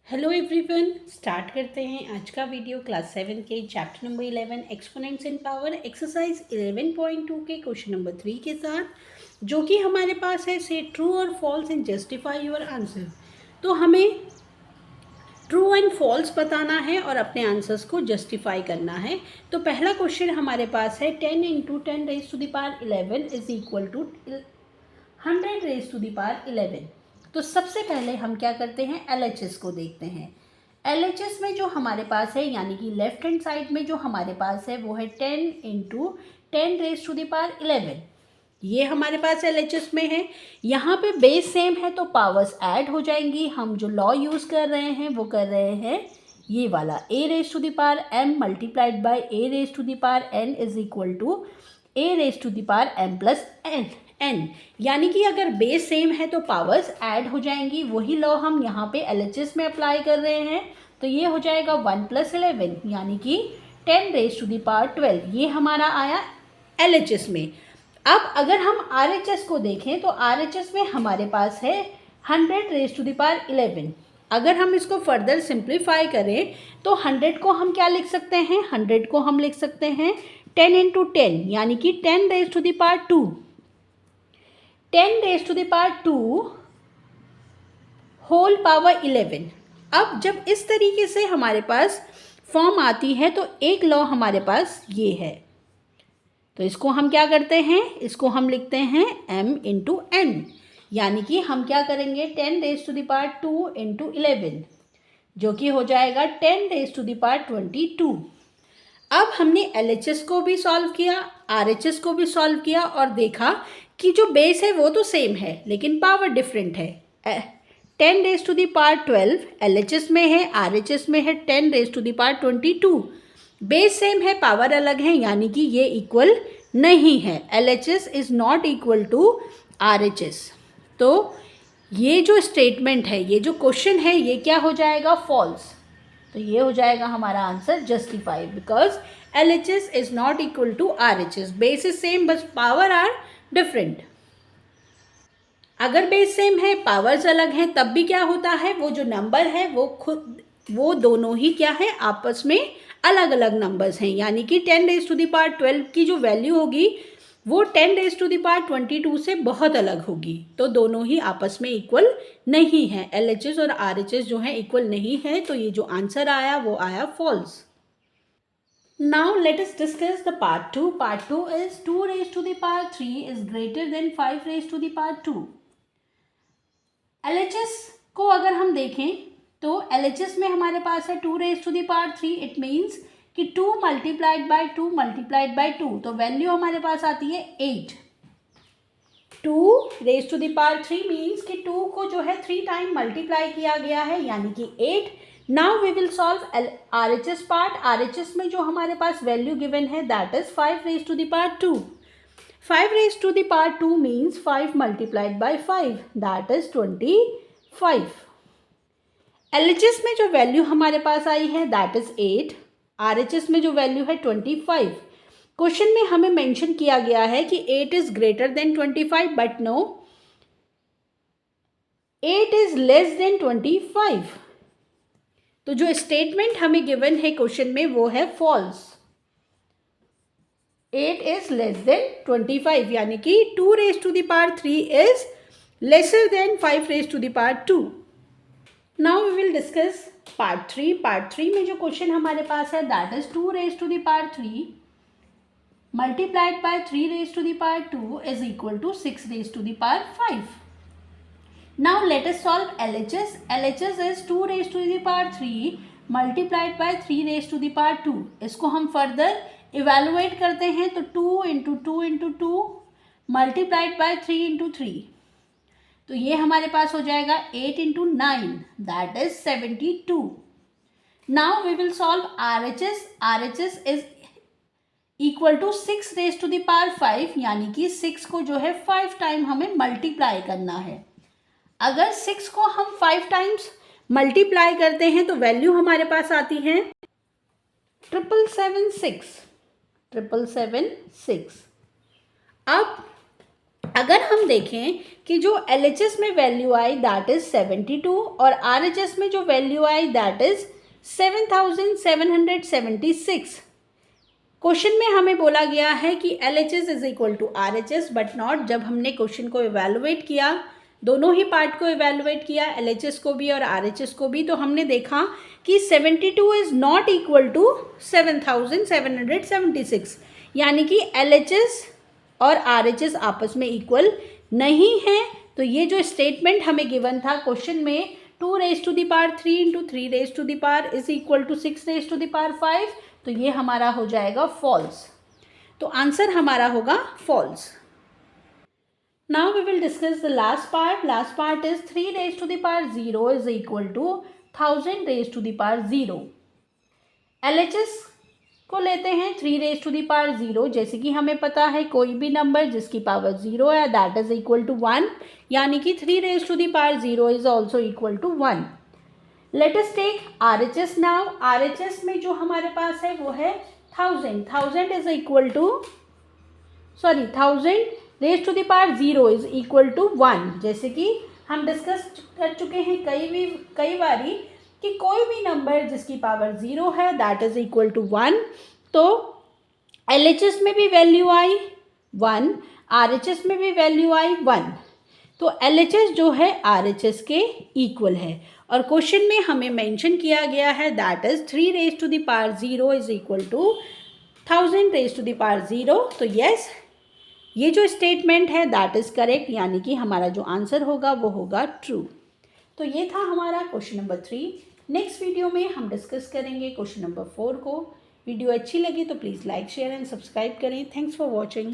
Hello everyone, start करते हैं आज का वीडियो क्लास 7 के चैप्टर नंबर 11 एक्सपोनेंट्स इन पावर एक्सरसाइज 11.2 के क्वेश्चन नंबर 3 के साथ, जो कि हमारे पास है से ट्रू और false and justify your answer. तो हमें ट्रू एंड फॉल्स बताना है और अपने आंसर्स को जस्टिफाई करना है। तो पहला क्वेश्चन हमारे पास है 10 into 10 raise to the power 11 is equal to 100 raise to the power 11। तो सबसे पहले हम क्या करते हैं, LHS को देखते हैं। LHS में जो हमारे पास है, यानी कि लेफ्ट हैंड साइड में जो हमारे पास है वो है 10 into 10 raise to the power 11। ये हमारे पास LHS में है। यहाँ पे बेस सेम है तो पावर्स ऐड हो जाएंगी। हम जो लॉ यूज़ कर रहे हैं वो कर रहे हैं ये वाला, a raise to the power m multiplied by a raise to the power n is equal to a raise to the power m plus n। यानी कि अगर बेस सेम है तो पावर्स ऐड हो जाएंगी। वही लॉ हम यहाँ पे LHS में अप्लाई कर रहे हैं। तो ये हो जाएगा 1 प्लस 11, यानी कि 10 रेज टू द पावर 12। ये हमारा आया LHS में। अब अगर हम RHS को देखें तो RHS में हमारे पास है 100 रेज टू द पावर 11। अगर हम इसको फर्दर सिंप्लीफाई करें तो 100 को हम क्या लिख सकते हैं, 100 को हम लिख सकते हैं 10 इंटू 10, यानी कि 10 raise to the power 2। 10 raise to the power 2 whole power 11। अब जब इस तरीके से हमारे पास फॉर्म आती है तो एक लॉ हमारे पास ये है। तो इसको हम क्या करते हैं, इसको हम लिखते हैं m इंटू n, यानी कि हम क्या करेंगे 10 raise to the power 2 into 11, जो कि हो जाएगा 10 रेज टू द पावर 22। अब हमने LHS को भी सॉल्व किया, RHS को भी सॉल्व किया और देखा कि जो बेस है वो तो सेम है लेकिन पावर डिफरेंट है। 10 raise to the power 12 LHS में है, RHS में है 10 raise to the power 22। Base same है, पावर अलग है, यानी कि ये इक्वल नहीं है। LHS is not equal to RHS। तो ये जो स्टेटमेंट है, ये जो क्वेश्चन है, ये क्या हो जाएगा, फॉल्स। तो ये हो जाएगा हमारा answer justified, because LHS is not equal to RHS। Base is same बस पावर आर डिफरेंट। अगर बेस सेम है, पावर्स अलग हैं, तब भी क्या होता है, वो जो नंबर है वो दोनों ही क्या है, आपस में अलग अलग नंबर्स हैं। यानी कि 10 रेज टू द पावर 12 की जो वैल्यू होगी वो 10 रेज टू द पावर 22 से बहुत अलग होगी। तो दोनों ही आपस में इक्वल नहीं है। LHS और RHS जो है इक्वल नहीं है। तो ये जो आंसर आया वो आया false. Now let us discuss the part 2. Part 2 is 2 raised to the power 3 is greater than 5 raised to the power 2. LHS को अगर हम देखें तो LHS में हमारे पास है 2 raise to the power 3। It means कि 2 मल्टीप्लाइड बाई 2 मल्टीप्लाइड बाई 2, तो वैल्यू हमारे पास आती है 8। 2 raise to the power 3 means कि 2 को जो है 3 टाइम मल्टीप्लाई किया गया है, यानी कि 8। Now we will solve RHS part. RHS में जो हमारे पास वैल्यू गिवन है that is 5 raise to the power 2। 5 raised to the power 2 means 5 multiplied by 5, that is 25. LHS में जो वैल्यू हमारे पास आई है दैट इज 8। RHS में जो वैल्यू है 25। क्वेश्चन में हमें मेंशन किया गया है कि 8 is greater than 25, but no, 8 is less than 25। तो जो स्टेटमेंट हमें गिवन है क्वेश्चन में वो है फॉल्स। 8 is less than 25, यानी कि 2 raised to the power 3 is lesser than 5 raised to the power 2. Now we will discuss part 3. Part 3 में जो क्वेश्चन हमारे पास है that is 2 raised to the power 3 multiplied by 3 raised to the power 2 is equal to 6 raised to the power 5. Now let us solve LHS. LHS is 2 raised to the power 3 multiplied by 3 raised to the power 2. इसको हम further evaluate करते हैं तो 2 into 2 into 2 multiplied by 3 into 3, तो ये हमारे पास हो जाएगा 8 into 9, that is 72। Now we will solve RHS. RHS is equal to 6 raise to the power 5, यानी कि 6 को जो है 5 टाइम हमें मल्टीप्लाई करना है। अगर 6 को हम 5 टाइम्स मल्टीप्लाई करते हैं तो वैल्यू हमारे पास आती है 776। अब अगर हम देखें कि जो LHS में वैल्यू आई दैट इज़ 72 और RHS में जो वैल्यू आई दैट इज़ 7776। क्वेश्चन में हमें बोला गया है कि LHS is equal to RHS but not. जब हमने क्वेश्चन को इवेलुएट किया, दोनों ही पार्ट को इवेलुएट किया, LHS को भी और RHS को भी, तो हमने देखा कि 72 इज़ नॉट इक्वल टू 7776, यानी कि LHS और RHS आपस में इक्वल नहीं है। तो ये जो स्टेटमेंट हमें गिवन था क्वेश्चन में 2 raise to the power 3 into 3 raise to the power is equal to 6 raise to the power 5, तो ये हमारा हो जाएगा फॉल्स। तो आंसर हमारा होगा false. Now we will discuss the last part. Last part is 3 raise to the power 0 is equal to 1000 raise to the power 0। LHS को लेते हैं 3 रेज़ टू द पावर 0। जैसे कि हमें पता है कोई भी नंबर जिसकी पावर 0 है दैट इज इक्वल टू 1, यानी कि 3 raise to the power 0 is also equal to 1। Let us take RHS now. RHS में जो हमारे पास है वो है 1000। 1000 is equal to 1000 raise to the power 0 is equal to 1। जैसे कि हम डिस्कस कर चुके हैं कई बारी कि कोई भी नंबर जिसकी पावर 0 है दैट इज इक्वल टू 1। तो LHS में भी वैल्यू आई 1, RHS में भी वैल्यू आई 1। तो LHS जो है RHS के इक्वल है और क्वेश्चन में हमें मेंशन किया गया है that is 3 raise to the power 0 is equal to 1000 raise to the power 0। तो यस, ये जो स्टेटमेंट है दैट इज़ करेक्ट, यानी कि हमारा जो आंसर होगा वो होगा ट्रू। तो ये था हमारा क्वेश्चन नंबर 3। नेक्स्ट वीडियो में हम डिस्कस करेंगे क्वेश्चन नंबर 4 को। वीडियो अच्छी लगी तो please like share and subscribe करें। Thanks for watching.